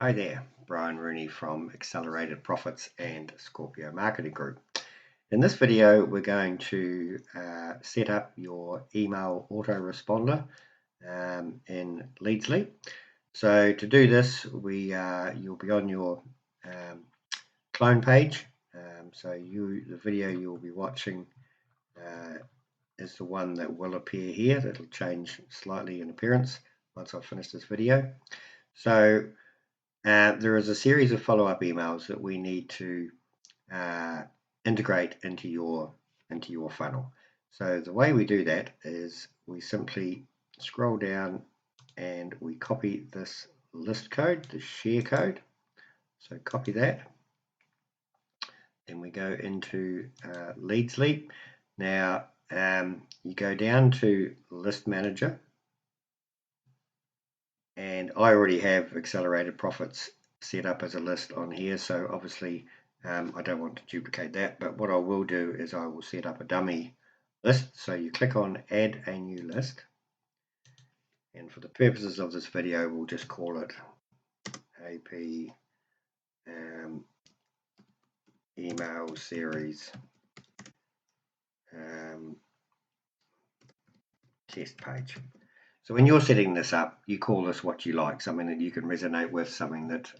Hi there, Brian Rooney from Accelerated Profits and Scorpio Marketing Group. In this video, we're going to set up your email autoresponder in Leadsly. So to do this, you'll be on your clone page. The video you'll be watching is the one that will appear here. That'll change slightly in appearance once I've finished this video. So there is a series of follow-up emails that we need to integrate into your funnel. So the way we do that is we simply scroll down and we copy this list code, the share code. So copy that. Then we go into Leadsly. Now you go down to List Manager. And I already have Accelerated Profits set up as a list on here, so obviously I don't want to duplicate that, but what I will do is I will set up a dummy list. So you click on Add a New List, and for the purposes of this video, we'll just call it AP Email Series Test Page. So when you're setting this up, you call this what you like, something that you can resonate with, something that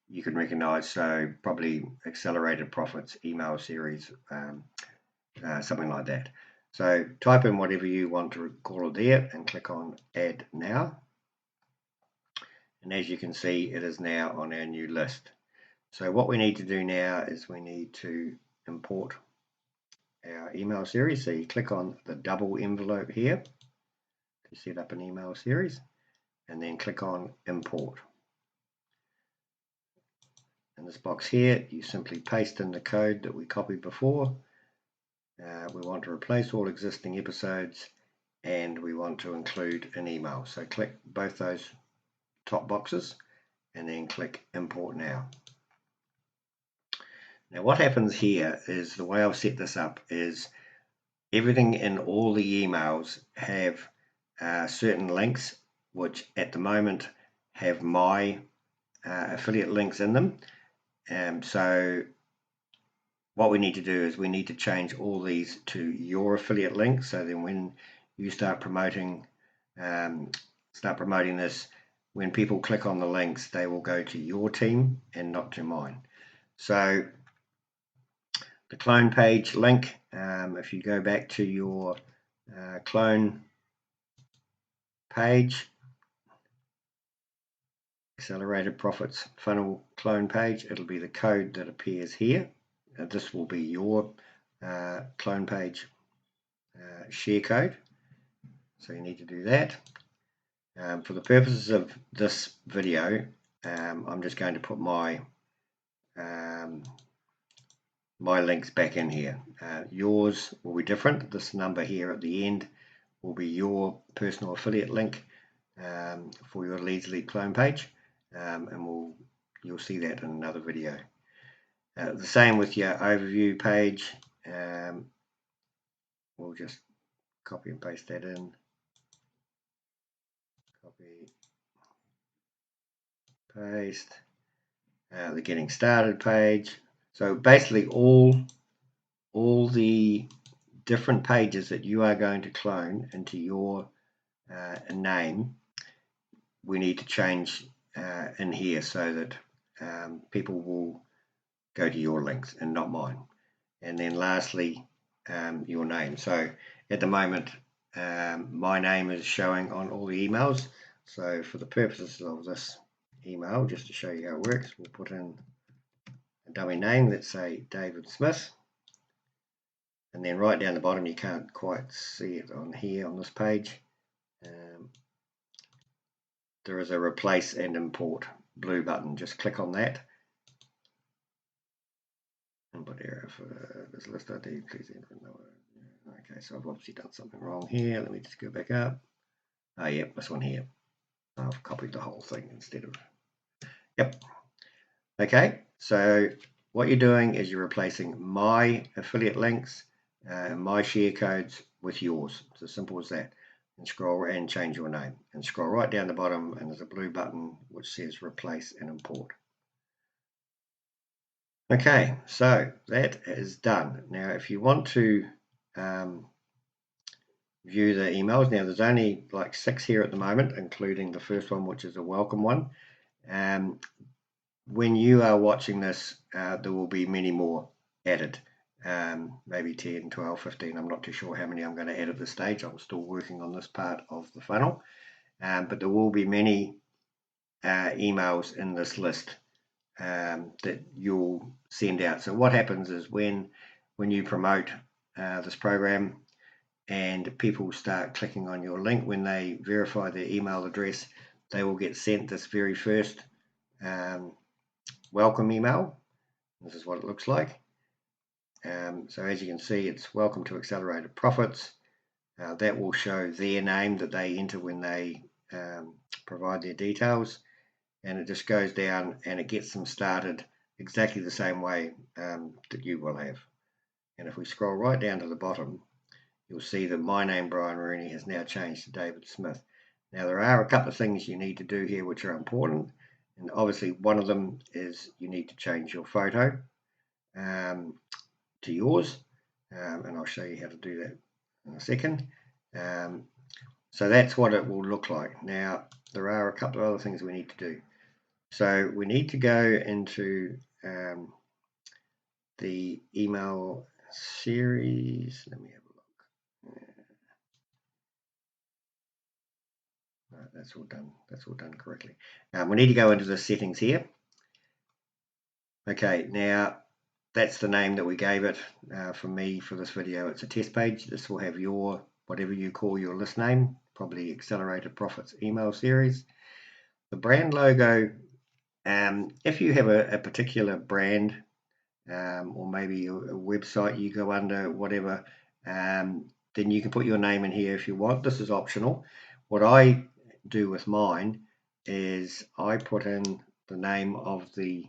you can recognize. So probably Accelerated Profits Email Series, something like that. So type in whatever you want to call it there and click on Add Now. And as you can see, it is now on our new list. So what we need to do now is we need to import our email series. So you click on the double envelope here to set up an email series, and then click on Import. In this box here, you simply paste in the code that we copied before. We want to replace all existing episodes, and we want to include an email. So click both those top boxes and then click Import Now. Now what happens here is, the way I've set this up is everything in all the emails have certain links, which at the moment have my affiliate links in them. So what we need to do is we need to change all these to your affiliate links. So then when you start promoting this, when people click on the links, they will go to your team and not to mine. So the clone page link, if you go back to your clone page, Accelerated Profits Funnel clone page, it'll be the code that appears here. This will be your clone page share code. So you need to do that. For the purposes of this video, I'm just going to put my my links back in here. Yours will be different. This number here at the end will be your personal affiliate link for your Leadsly clone page, and you'll see that in another video. The same with your overview page. We'll just copy and paste that in. Copy, paste. The getting started page. So basically all the different pages that you are going to clone into your name, we need to change in here so that people will go to your links and not mine. And then lastly, your name. So at the moment, my name is showing on all the emails. So for the purposes of this email, just to show you how it works, we'll put in a dummy name. Let's say David Smith. And then right down the bottom, you can't quite see it on here on this page. There is a replace and import blue button. Just click on that. Input error for this list ID, please enter no. Okay, so I've obviously done something wrong here. Let me just go back up. Oh, yep, this one here. I've copied the whole thing instead of. Yep. Okay, so what you're doing is you're replacing my affiliate links, my share codes with yours. It's as simple as that. and scroll and change your name, and scroll right down the bottom, and there's a blue button which says replace and import. Okay, so that is done. Now if you want to view the emails, now there's only like 6 here at the moment, including the first one, which is a welcome one. When you are watching this, there will be many more added, maybe 10, 12, 15. I'm not too sure how many I'm going to add at this stage. I'm still working on this part of the funnel, but there will be many emails in this list that you'll send out. So what happens is when you promote this program and people start clicking on your link, when they verify their email address, they will get sent this very first welcome email. This is what it looks like. So as you can see, it's welcome to Accelerated Profits. That will show their name that they enter when they provide their details, and it just goes down and it gets them started exactly the same way that you will have. And if we scroll right down to the bottom, you'll see that my name, Brian Rooney, has now changed to David Smith. Now there are a couple of things you need to do here which are important, and obviously one of them is you need to change your photo to yours, and I'll show you how to do that in a second. So that's what it will look like. Now there are a couple of other things we need to do. So we need to go into the email series. Let me have a look. Right, that's all done. That's all done correctly. We need to go into the settings here. Okay, now that's the name that we gave it. For me, for this video, it's a test page. This will have your, whatever you call your list name, probably Accelerated Profits email series. The brand logo, if you have a particular brand, or maybe a website you go under, whatever, then you can put your name in here if you want. This is optional. What I do with mine is I put in the name of the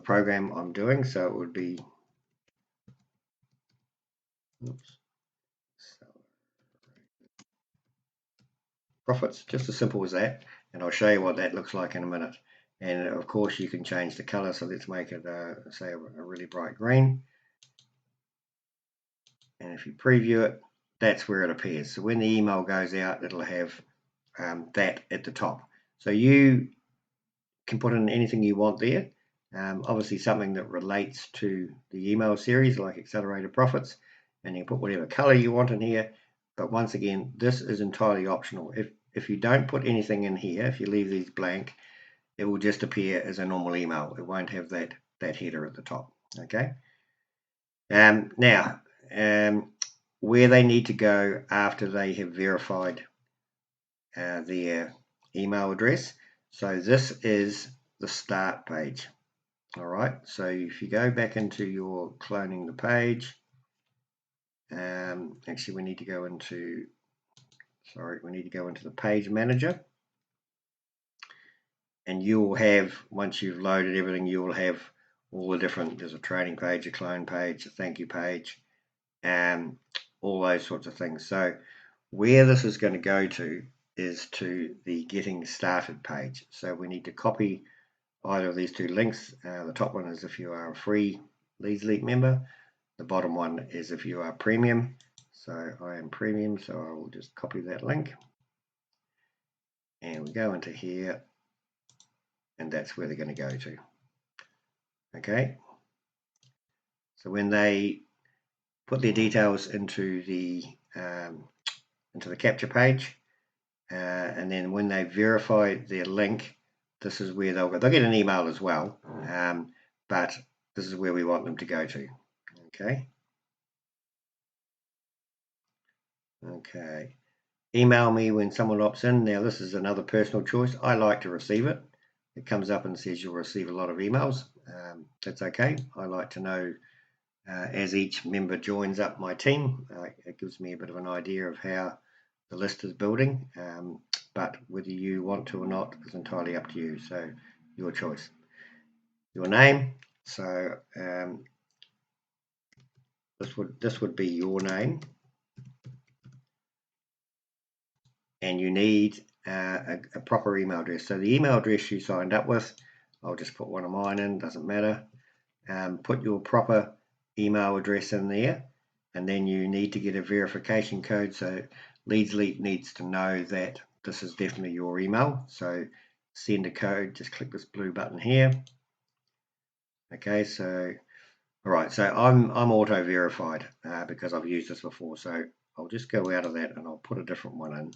program I'm doing. So it would be Profits, just as simple as that, and I'll show you what that looks like in a minute. And of course you can change the color, so let's make it say a really bright green, and if you preview it, that's where it appears. So when the email goes out, it'll have that at the top. So you can put in anything you want there, obviously something that relates to the email series like Accelerated Profits, and you put whatever color you want in here. But once again, this is entirely optional. If you don't put anything in here, if you leave these blank, it will just appear as a normal email. It won't have that header at the top. Okay. Now, where they need to go after they have verified their email address. So this is the start page. All right. So if you go back into your cloning the page, actually we need to go into the page manager, and you'll have, once you've loaded everything, you'll have all the different, there's a training page, a clone page, a thank you page, and all those sorts of things. So where this is going to go to is to the getting started page. So we need to copy either of these two links. The top one is if you are a free Leads Leap member. The bottom one is if you are premium. So I am premium, so I will just copy that link. And we go into here, and that's where they're going to go to. Okay. So when they put their details into the capture page, and then when they verify their link, this is where they'll go. They'll get an email as well, but this is where we want them to go to. Okay. Okay. Email me when someone opts in. Now this is another personal choice. I like to receive it. It comes up and says you'll receive a lot of emails. That's okay. I like to know as each member joins up my team. It gives me a bit of an idea of how the list is building, but whether you want to or not is entirely up to you. So your choice. Your name. So this would be your name. and you need a proper email address. So the email address you signed up with, I'll just put one of mine in, doesn't matter. Put your proper email address in there, and then you need to get a verification code. So Leadsleep needs to know that this is definitely your email. So send a code, just click this blue button here. Okay, so all right, so I'm auto verified because I've used this before. So I'll just go out of that and I'll put a different one in.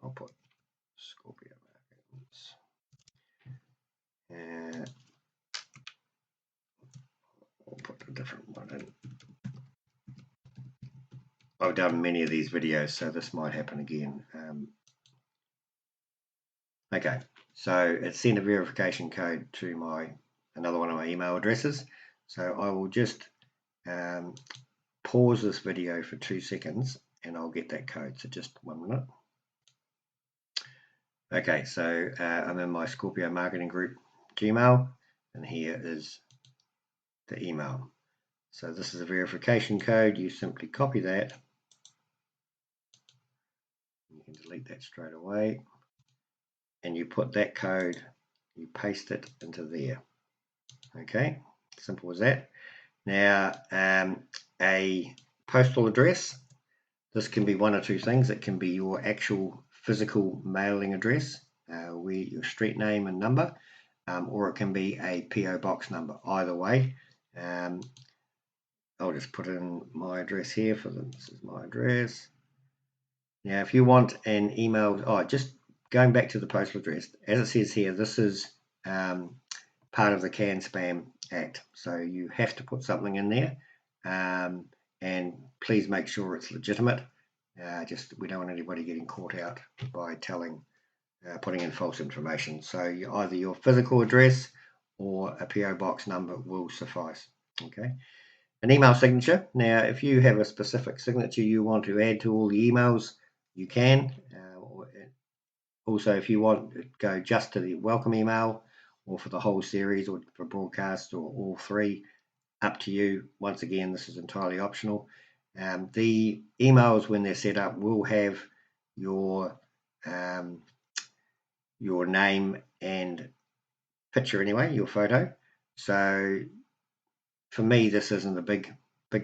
I'll put Scorpio markets. I'll put a different one in. I've done many of these videos, so this might happen again. Okay, so it's sent a verification code to another one of my email addresses. So I will just pause this video for 2 seconds and I'll get that code. So just 1 minute. Okay, so I'm in my Scorpio Marketing Group Gmail, and here is the email. So this is a verification code. You simply copy that. You can delete that straight away. And you put that code, you paste it into there. Okay, simple as that. Now, a postal address. This can be one or two things. It can be your actual physical mailing address, where your street name and number, or it can be a PO box number. Either way, I'll just put in my address here for them. This is my address. Now, if you want an email, just going back to the postal address, as it says here, this is part of the Can Spam Act. So you have to put something in there, and please make sure it's legitimate. We don't want anybody getting caught out by putting in false information. So either your physical address or a PO box number will suffice. Okay. An email signature. Now, if you have a specific signature you want to add to all the emails, you can. Also, if you want to go just to the welcome email or for the whole series or for broadcast or all three, up to you. Once again, this is entirely optional. The emails, when they're set up, will have your name and picture anyway, your photo. So for me, this isn't a big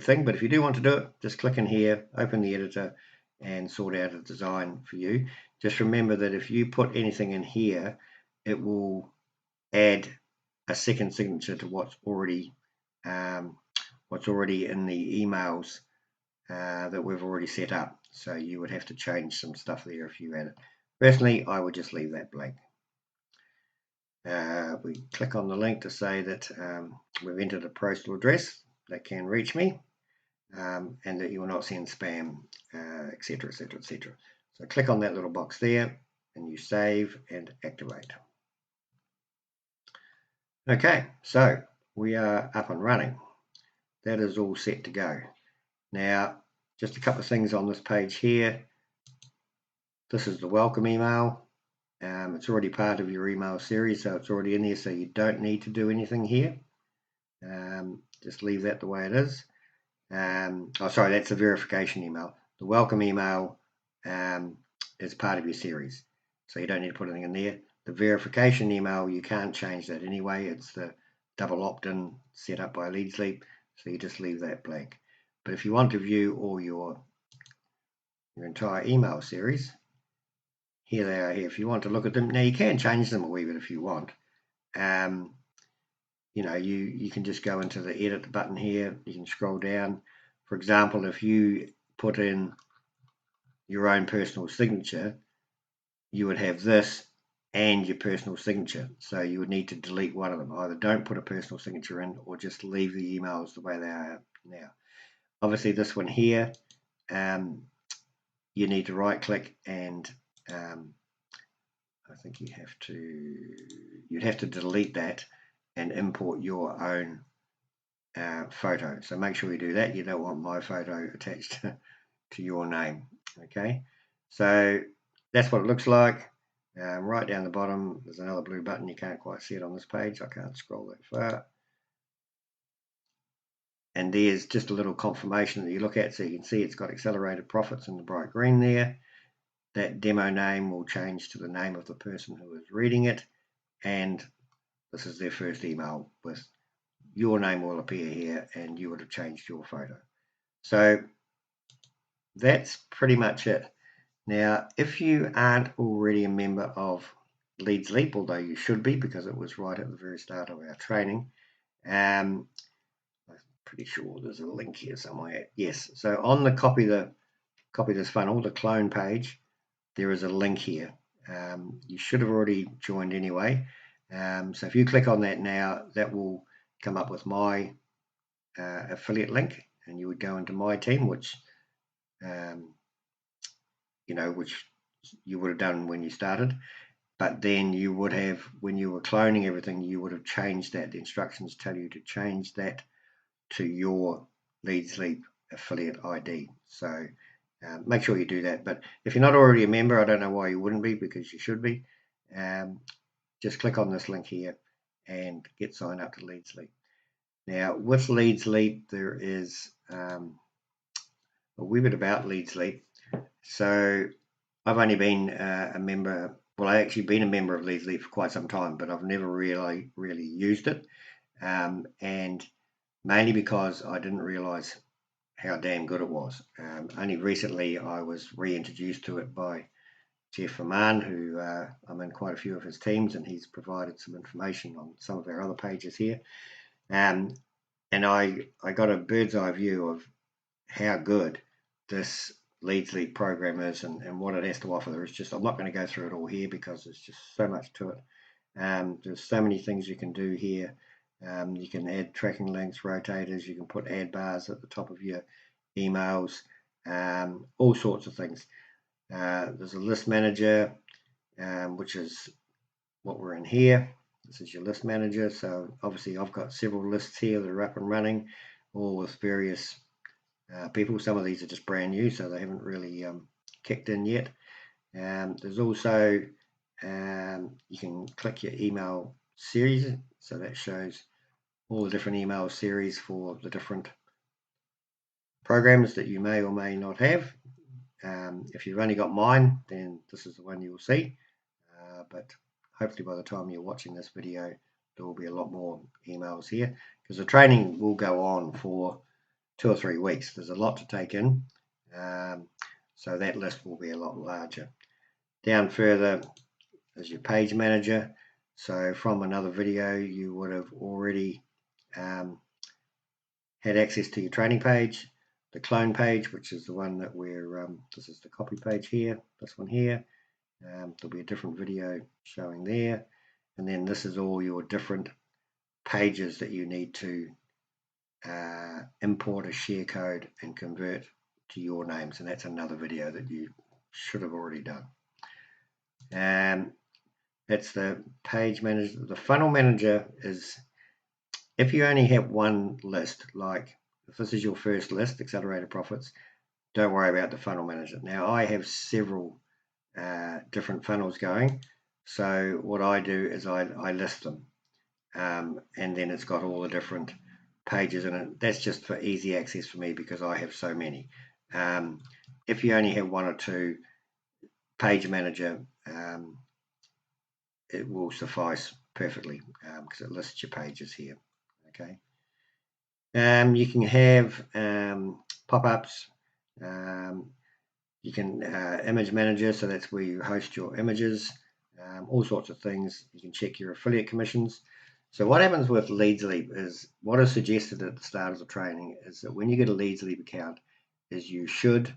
thing, but if you do want to do it, just click in here, open the editor, and sort out a design for you. Just remember that if you put anything in here, it will add a second signature to what's already in the emails that we've already set up. So you would have to change some stuff there if you add it. Personally, I would just leave that blank. We click on the link to say that we've entered a postal address that can reach me, and that you will not send spam, etc., etc., etc. So click on that little box there, and you save and activate. Okay, so we are up and running. That is all set to go. Now, just a couple of things on this page here. This is the welcome email. It's already part of your email series, so it's already in there, so you don't need to do anything here. Just leave that the way it is. Sorry, that's the verification email. The welcome email is part of your series, so you don't need to put anything in there. The verification email, you can't change that anyway. It's the double opt-in set up by Leadsleep, so you just leave that blank. But if you want to view all your entire email series, here they are here. If you want to look at them, now you can change them a wee bit if you want. You can just go into the edit button here. You can scroll down. For example, if you put in your own personal signature, you would have this and your personal signature. So you would need to delete one of them. Either don't put a personal signature in or just leave the emails the way they are now. Obviously, this one here, you need to right click and I think you'd have to delete that and import your own photo. So make sure you do that. You don't want my photo attached to your name. Okay, so that's what it looks like. Right down the bottom, there's another blue button. You can't quite see it on this page. I can't scroll that far. and there's just a little confirmation that you look at, so you can see it's got accelerated profits in the bright green there. That demo name will change to the name of the person who is reading it, and this is their first email with your name will appear here, and you would have changed your photo. So that's pretty much it. Now, if you aren't already a member of Leads Leap, although you should be because it was right at the very start of our training, I'm pretty sure there's a link here somewhere. Yes, so on the copy this funnel, the clone page, there is a link here. You should have already joined anyway. So if you click on that now, that will come up with my affiliate link, and you would go into my team, which which you would have done when you started. But then you would have, when you were cloning everything, you would have changed that. The instructions tell you to change that to your Leads Leap affiliate ID. So make sure you do that. But if you're not already a member, I don't know why you wouldn't be, because you should be. Just click on this link here and get signed up to Leads Leap. Now, with Leads Leap, there is a wee bit about Leads Leap. So I've only been a member. Well, I've actually been a member of Leads Leap for quite some time, but I've never really used it, and mainly because I didn't realise how damn good it was. Only recently I was reintroduced to it by Jeff Aman, who I'm in quite a few of his teams, and he's provided some information on some of our other pages here. And I got a bird's eye view of how good this Leads Leap program is and what it has to offer. There's just, I'm not going to go through it all here because there's just so much to it. There's so many things you can do here. You can add tracking links, rotators, you can put ad bars at the top of your emails, all sorts of things. There's a list manager, which is what we're in here. This is your list manager. So obviously I've got several lists here that are up and running, all with various people. Some of these are just brand new, so they haven't really kicked in yet. There's also, you can click your email series, so that shows all the different email series for the different programs that you may or may not have. If you've only got mine, then this is the one you'll see, but hopefully by the time you're watching this video, there will be a lot more emails here, because the training will go on for 2 or 3 weeks. There's a lot to take in, so that list will be a lot larger. Down further is your page manager. So from another video, you would have already had access to your training page, the clone page, which is the one that we're, this is the copy page here, this one here. There'll be a different video showing there. And then this is all your different pages that you need to import a share code and convert to your names, and that's another video that you should have already done. That's the page manager. The funnel manager is, if you only have one list, like if this is your first list, accelerated profits, don't worry about the funnel manager. Now I have several different funnels going, so what I do is I list them, and then it's got all the different pages in it. That's just for easy access for me because I have so many. If you only have 1 or 2, page manager, it will suffice perfectly because it lists your pages here. Okay. You can have pop-ups. You can image manager, so that's where you host your images. All sorts of things. You can check your affiliate commissions. So what happens with Leads Leap is, what is suggested at the start of the training is that when you get a Leads Leap account, is you should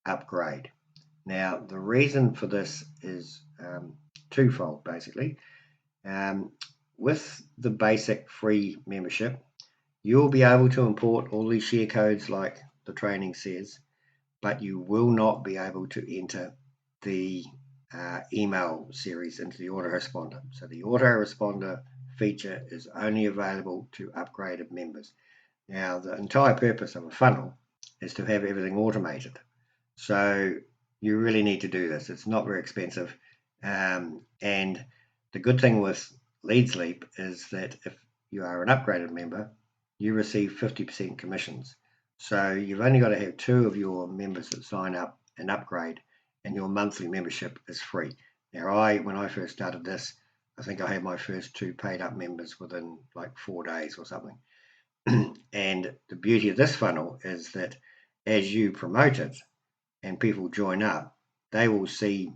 upgrade. Now the reason for this is twofold basically. With the basic free membership, you'll be able to import all these share codes like the training says, but you will not be able to enter the email series into the autoresponder. So the autoresponder feature is only available to upgraded members. Now the entire purpose of a funnel is to have everything automated. So you really need to do this. It's not very expensive. And the good thing with Leads Leap is that if you are an upgraded member, you receive 50% commissions. So you've only got to have 2 of your members that sign up and upgrade, and your monthly membership is free. Now, when I first started this, I think I had my first 2 paid up members within like 4 days or something. And the beauty of this funnel is that as you promote it and people join up, they will see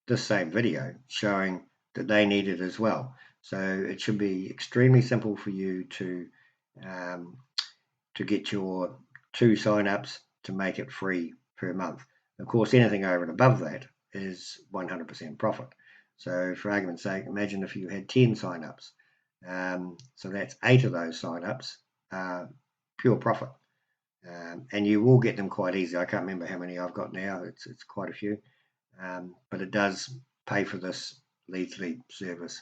this same video showing that they need it as well. So it should be extremely simple for you to get your 2 sign-ups to make it free per month. Of course, anything over and above that is 100% profit. So for argument's sake, imagine if you had 10 sign-ups. So that's 8 of those sign-ups are pure profit. And you will get them quite easy. I can't remember how many I've got now. It's quite a few. But it does pay for this leads lead service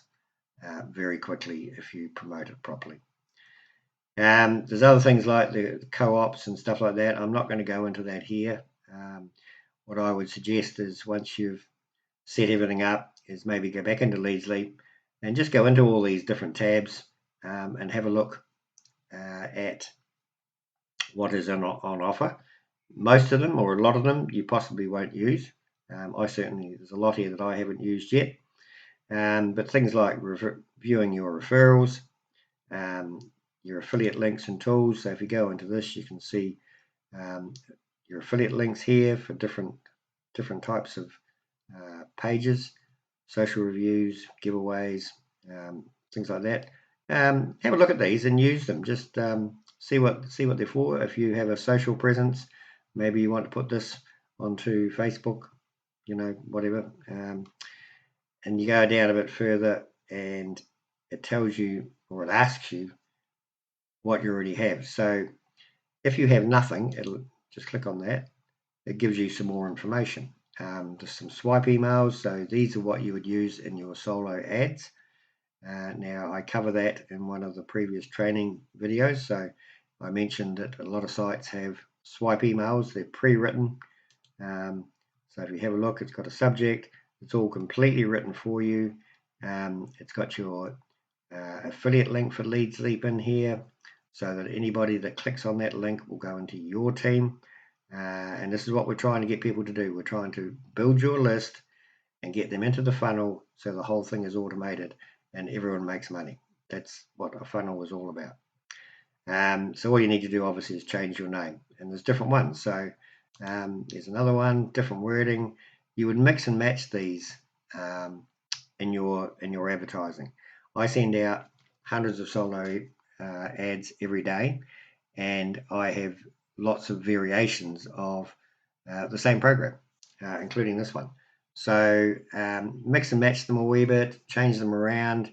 very quickly if you promote it properly. There's other things like the co-ops and stuff like that. I'm not going to go into that here. What I would suggest is once you've set everything up is maybe go back into Leads Leap and just go into all these different tabs and have a look at what is on offer. Most of them, or a lot of them, you possibly won't use. There's a lot here that I haven't used yet. But things like viewing your referrals, your affiliate links and tools. So if you go into this, you can see your affiliate links here for different types of pages, social reviews, giveaways, things like that. Have a look at these and use them. Just see what they're for. If you have a social presence, maybe you want to put this onto Facebook, whatever. And you go down a bit further and it tells you, or it asks you, what you already have. So if you have nothing, it'll just click on that. It gives you some more information. There's some swipe emails. So these are what you would use in your solo ads. Now I cover that in one of the previous training videos. So I mentioned that a lot of sites have swipe emails. They're pre-written. So if you have a look, it's got a subject. It's all completely written for you. It's got your affiliate link for Leads Leap in here, so that anybody that clicks on that link will go into your team. And this is what we're trying to get people to do. We're trying to build your list and get them into the funnel so the whole thing is automated and everyone makes money. That's what a funnel is all about. So all you need to do obviously is change your name, and there's different ones. So there's another one, different wording. You would mix and match these in your advertising. I send out hundreds of solo ads every day, and I have lots of variations of the same program, including this one. So mix and match them a wee bit, change them around,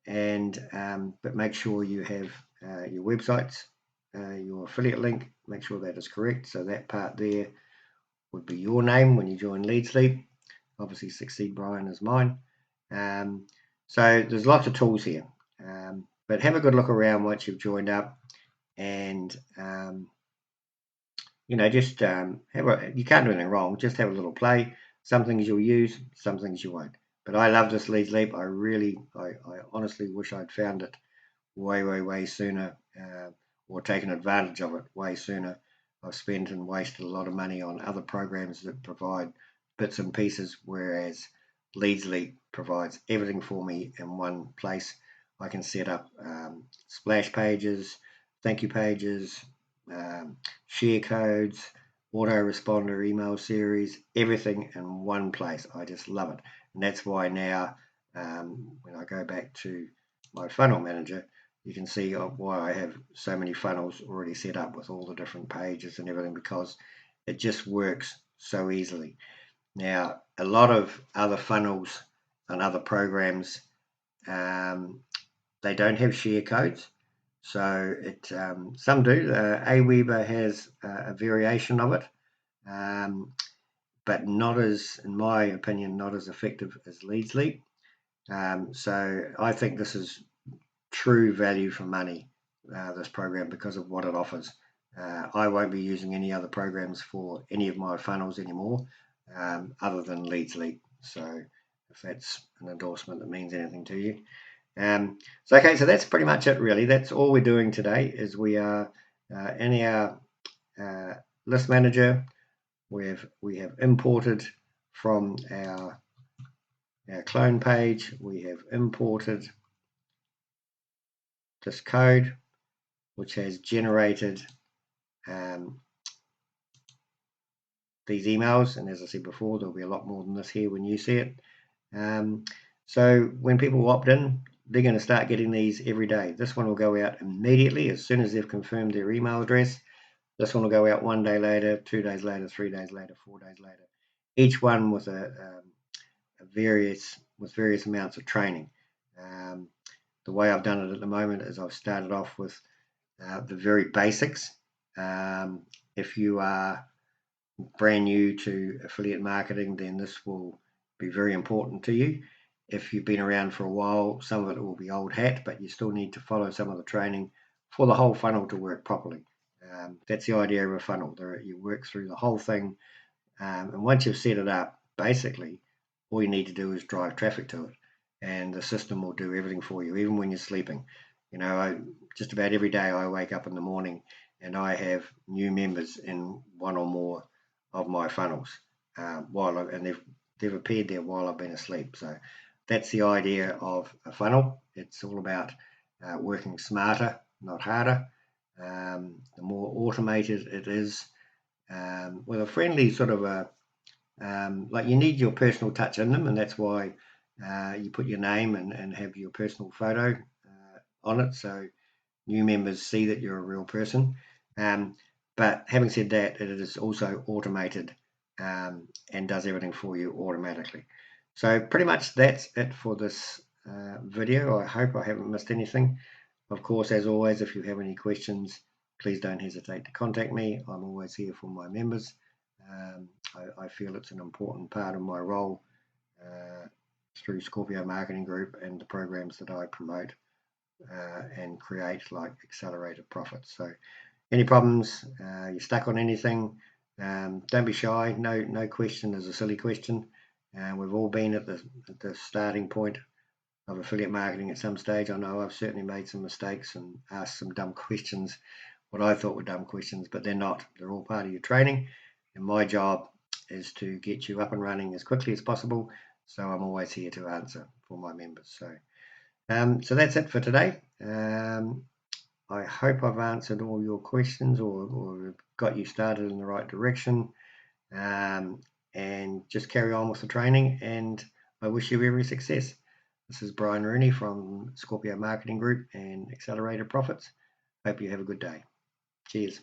and but make sure you have your websites, your affiliate link, make sure that is correct. So that part there would be your name when you join Leads Leap. Obviously, Succeed Brian is mine. So there's lots of tools here, but have a good look around once you've joined up, and just you can't do anything wrong. Just have a little play. Some things you'll use, some things you won't. But I love this Leads Leap. I honestly wish I'd found it way sooner, or taken advantage of it way sooner. I've spent and wasted a lot of money on other programs that provide bits and pieces, whereas Leads Leap provides everything for me in one place. I can set up splash pages, thank you pages, share codes, autoresponder email series, everything in one place. I just love it. And that's why now when I go back to my funnel manager, you can see why I have so many funnels already set up with all the different pages and everything, because it just works so easily. Now, a lot of other funnels and other programs, they don't have share codes. So some do. Aweber has a variation of it, but not as, in my opinion, not as effective as Leads Leap. So I think this is true value for money, this program, because of what it offers. I won't be using any other programs for any of my funnels anymore, other than Leads Leap. So if that's an endorsement that means anything to you. So okay, so that's pretty much it really. That's all we're doing today. Is we are in our list manager. We have imported from our clone page. We have imported this code, which has generated these emails. And as I said before, there'll be a lot more than this here when you see it. So when people opt in, they're going to start getting these every day. This one will go out immediately as soon as they've confirmed their email address. This one will go out 1 day later, 2 days later, 3 days later, 4 days later. Each one with various amounts of training. The way I've done it at the moment is I've started off with the very basics. If you are brand new to affiliate marketing, then this will be very important to you. If you've been around for a while, some of it will be old hat, but you still need to follow some of the training for the whole funnel to work properly. That's the idea of a funnel. You work through the whole thing, and once you've set it up, basically all you need to do is drive traffic to it, and the system will do everything for you, even when you're sleeping. Just about every day I wake up in the morning and I have new members in one or more of my funnels, and they've appeared there while I've been asleep. So that's the idea of a funnel. It's all about working smarter, not harder. The more automated it is, with a friendly sort of like you need your personal touch in them, and that's why you put your name and have your personal photo on it, so new members see that you're a real person. But having said that, it is also automated and does everything for you automatically. So pretty much that's it for this video. I hope I haven't missed anything. Of course, as always, if you have any questions, please don't hesitate to contact me. I'm always here for my members. I feel it's an important part of my role through Scorpio Marketing Group and the programs that I promote and create, like accelerated profits. So any problems, you're stuck on anything, don't be shy. No question is a silly question. We've all been at the starting point of affiliate marketing at some stage. I know I've certainly made some mistakes and asked some dumb questions, what I thought were dumb questions, but they're not. They're all part of your training, and my job is to get you up and running as quickly as possible. So I'm always here to answer for my members. So that's it for today. I hope I've answered all your questions or got you started in the right direction. And just carry on with the training, and I wish you every success. This is Brian Rooney from Scorpio Marketing Group and Accelerated Profits. Hope you have a good day. Cheers.